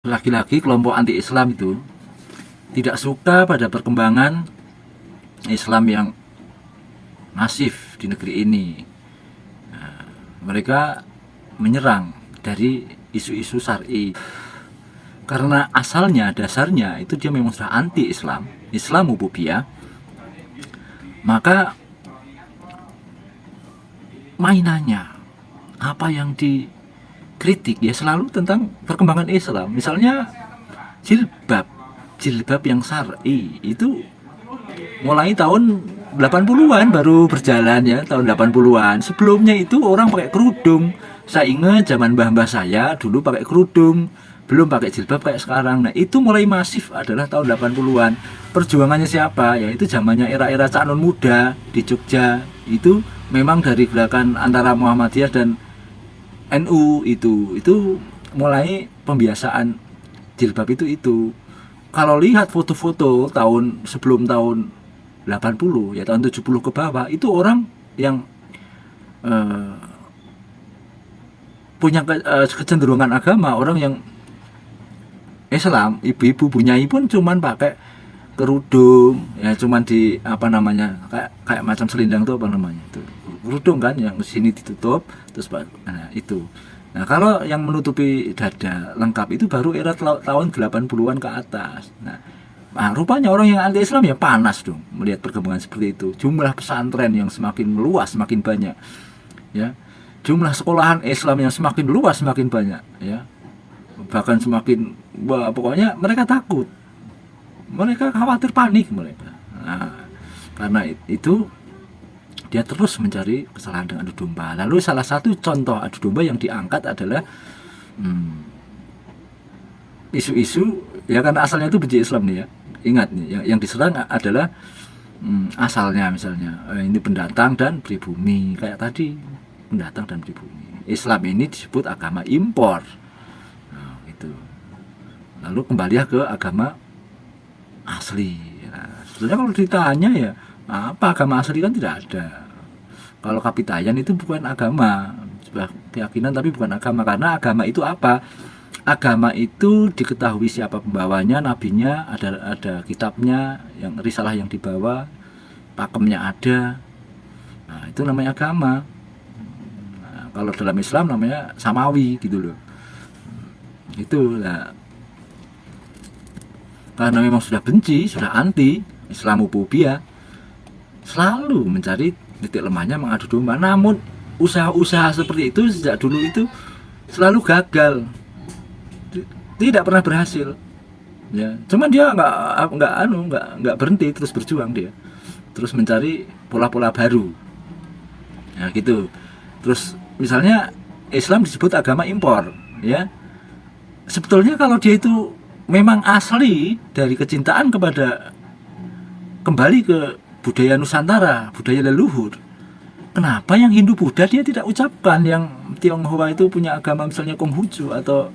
Lagi-lagi kelompok anti-Islam itu tidak suka pada perkembangan Islam yang masif di negeri ini. Mereka menyerang dari isu-isu syar'i karena dasarnya itu dia memang sudah anti-Islam, Islamophobia. Maka mainannya apa yang dikritik ya selalu tentang perkembangan Islam. Misalnya jilbab yang syar'i itu mulai tahun 80-an baru berjalan ya, tahun 80-an. Sebelumnya itu orang pakai kerudung. Saya ingat zaman mbah-mbah saya dulu pakai kerudung, belum pakai jilbab kayak sekarang. Nah, itu mulai masif adalah tahun 80-an. Perjuangannya siapa? Ya itu zamannya era-era Cak Nun Muda di Jogja. Itu memang dari gerakan antara Muhammadiyah dan NU itu mulai pembiasaan jilbab itu. Kalau lihat foto-foto sebelum tahun 80 ya tahun 70 ke bawah itu orang yang punya kecenderungan agama, orang yang Islam, ibu-ibu bunyai pun cuman pakai kerudung ya, cuman di apa namanya kayak macam selindang tuh apa namanya itu kerudung kan yang sini ditutup terus itu. Nah, kalau yang menutupi dada lengkap itu baru era tahun 80-an ke atas. Nah, rupanya orang yang anti-Islam ya panas dong melihat perkembangan seperti itu. Jumlah pesantren yang semakin meluas, semakin banyak. Ya. Jumlah sekolahan Islam yang semakin luas, semakin banyak. Ya. Bahkan pokoknya mereka takut. Mereka khawatir, panik mereka. Nah, karena itu dia terus mencari kesalahan dengan adu domba. Lalu salah satu contoh adu domba yang diangkat adalah isu-isu ya, karena asalnya itu benci Islam nih ya. Ingat nih, yang diserang adalah asalnya misalnya ini pendatang dan pribumi. Kayak tadi, pendatang dan pribumi. Islam ini disebut agama impor. Nah, gitu. Lalu kembali ke agama asli. Nah, sebenarnya kalau ditanya ya, apa agama asli kan tidak ada. Kalau Kapitayan itu bukan agama, sebuah keyakinan tapi bukan agama. Karena agama itu apa? Agama itu diketahui siapa pembawanya, nabinya, ada kitabnya, yang risalah yang dibawa, pakemnya ada. Nah, itu namanya agama. Nah, kalau dalam Islam namanya samawi gitu loh. Itu lah. Karena memang sudah benci, sudah anti Islamophobia, selalu mencari titik lemahnya, mengadu domba. Namun usaha-usaha seperti itu sejak dulu itu selalu gagal, tidak pernah berhasil. Ya, cuman dia nggak berhenti, terus berjuang dia, terus mencari pola-pola baru. Ya gitu. Terus misalnya Islam disebut agama impor, ya. Sebetulnya kalau dia itu memang asli dari kecintaan kembali ke budaya Nusantara, budaya leluhur. Kenapa yang Hindu Buddha dia tidak ucapkan? Yang Tionghoa itu punya agama misalnya Konghucu atau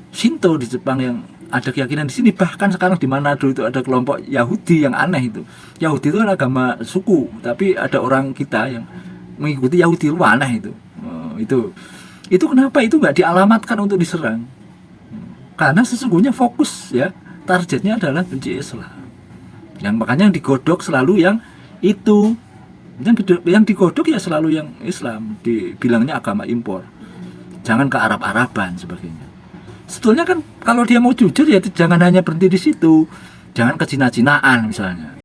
Shinto di Jepang yang ada keyakinan di sini. Bahkan sekarang di Manado itu ada kelompok Yahudi yang aneh itu. Yahudi itu kan agama suku, tapi ada orang kita yang mengikuti Yahudi, itu aneh itu. Itu kenapa itu nggak dialamatkan untuk diserang? Karena sesungguhnya fokus ya, targetnya adalah benci Islam. Yang makanya yang digodok selalu yang itu. Yang digodok ya selalu yang Islam, dibilangnya agama impor. Jangan ke Arab-Araban sebagainya. Sebetulnya kan kalau dia mau jujur ya jangan hanya berhenti di situ. Jangan ke Cina-Cinaan misalnya.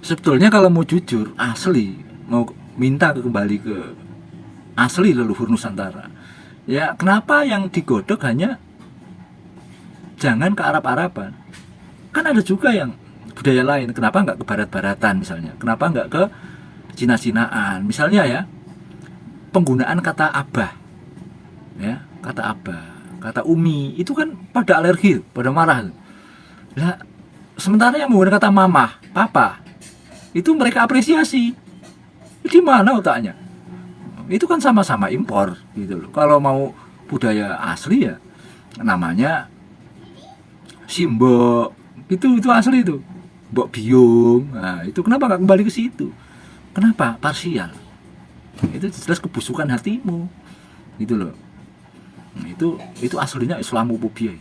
Sebetulnya kalau mau jujur, asli, mau minta kembali ke asli leluhur Nusantara. Ya kenapa yang digodok hanya jangan ke Arab-Araban? Kan ada juga yang budaya lain. Kenapa nggak ke Barat-Baratan misalnya? Kenapa nggak ke Cina-Cinaan? Misalnya ya, penggunaan kata abah, ya, kata abah, kata umi, itu kan pada alergi, pada marah. Nah, sementara yang menggunakan kata mamah, papa, itu mereka apresiasi. Di mana otaknya? Itu kan sama-sama impor gitu loh. Kalau mau budaya asli ya namanya Simbok, itu asli itu. Mbok Biung. Nah, itu kenapa nggak kembali ke situ? Kenapa? Parsial. Itu jelas kebusukan hatimu. Gitu loh. Nah, itu aslinya Islamophobia.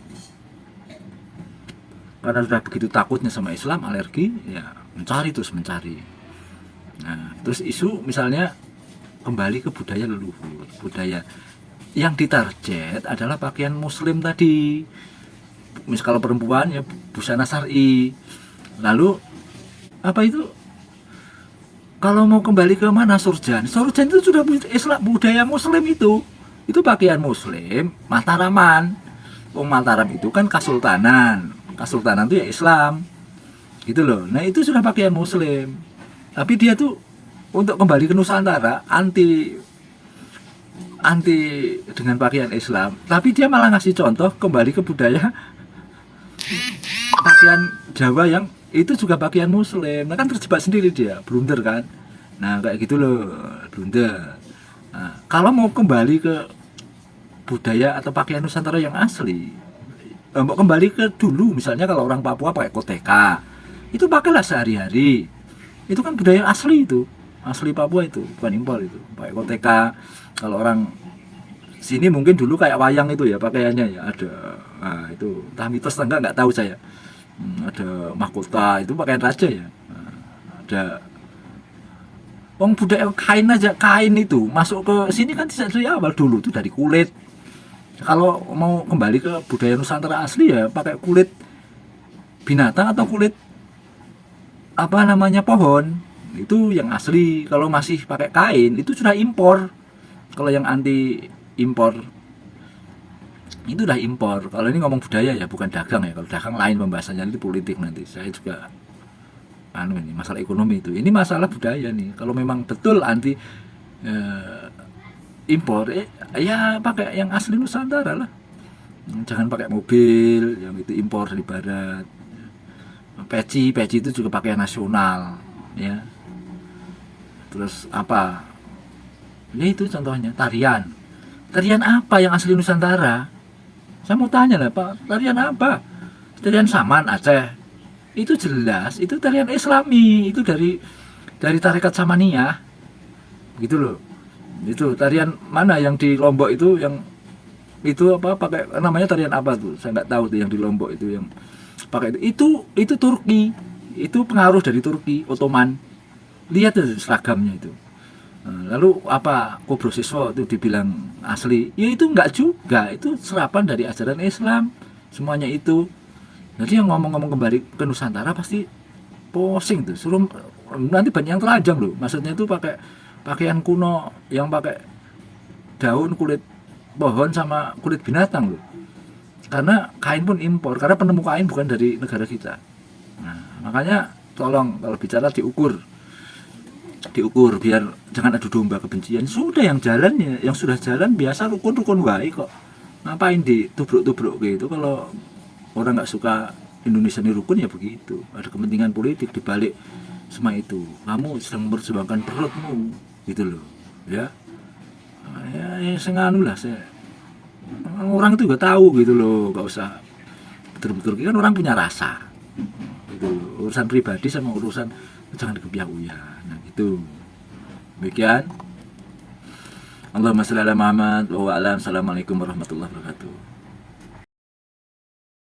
karena sudah begitu takutnya sama Islam, alergi, ya mencari. Nah, terus isu misalnya kembali ke budaya leluhur, budaya yang ditarget adalah pakaian muslim tadi. Kalau perempuan ya busana syar'i. Lalu apa itu, kalau mau kembali ke mana, surjan itu sudah Islam, budaya muslim itu pakaian muslim, Mataraman. Mataram itu kan kasultanan itu ya Islam gitu loh. Nah itu sudah pakaian muslim, tapi dia tuh untuk kembali ke Nusantara anti dengan pakaian Islam, tapi dia malah ngasih contoh kembali ke budaya pakaian Jawa yang itu juga pakaian muslim. Nah kan terjebak sendiri dia, blunder kan. Nah kayak gitu loh, blunder. Nah, kalau mau kembali ke budaya atau pakaian Nusantara yang asli, mau kembali ke dulu, misalnya kalau orang Papua pakai koteka, itu pakailah sehari-hari. Itu kan budaya asli, itu asli Papua, itu bukan impor, itu pakai koteka. Kalau orang sini mungkin dulu kayak wayang itu ya pakaiannya ya, ada itu entah mitos nggak tahu saya. Ada mahkota, itu pakaian raja ya. Ada budaya kain aja, kain itu masuk ke sini kan dari awal dulu tuh dari kulit. Kalau mau kembali ke budaya Nusantara asli ya pakai kulit binatang atau kulit pohon, itu yang asli. Kalau masih pakai kain itu sudah impor. Kalau yang anti impor itu udah impor. Kalau ini ngomong budaya ya, bukan dagang ya. Kalau dagang lain pembahasannya, itu politik nanti. Saya juga ini masalah ekonomi itu. Ini masalah budaya nih. Kalau memang betul anti impor, ya pakai yang asli Nusantara lah. Jangan pakai mobil yang itu impor dari barat. Peci itu juga pakaian nasional ya. Terus apa? Ya itu contohnya tarian apa yang asli Nusantara? Saya mau tanya lah Pak, tarian apa? Tarian Saman Aceh, itu jelas itu tarian Islami, itu dari tarekat Samaniyah gitu loh. Itu tarian mana yang di Lombok itu, yang itu apa pakai namanya tarian apa tuh, saya nggak tahu tuh yang di Lombok itu yang pakai itu Turki, itu pengaruh dari Turki Ottoman. Lihat tuh seragamnya itu. Lalu apa Kobro Siswa itu dibilang asli, ya itu enggak juga, itu serapan dari ajaran Islam semuanya itu. Jadi yang ngomong-ngomong kembali ke Nusantara pasti posing tuh, suruh nanti banyak yang telanjang loh. Maksudnya itu pakai pakaian kuno yang pakai daun, kulit pohon sama kulit binatang loh. Karena kain pun impor, karena penemu kain bukan dari negara kita. Nah, makanya tolong kalau bicara diukur biar jangan adu domba kebencian. Sudah yang jalannya, yang sudah jalan biasa rukun baik kok. Ngapain ditubruk-tubruk gitu? Kalau orang nggak suka Indonesia ini rukun ya begitu. Ada kepentingan politik di balik semua itu. Kamu sedang memperjuangkan perutmu gitu loh, ya. Ya senganu lah saya. Orang itu juga tahu gitu loh, nggak usah betul-betul kan orang punya rasa. Itu urusan pribadi sama urusan jangan dikebiah-uya. Nah gitu. Demikian. Allahumma shalli ala Muhammad wa ala. Assalamualaikum warahmatullahi wabarakatuh.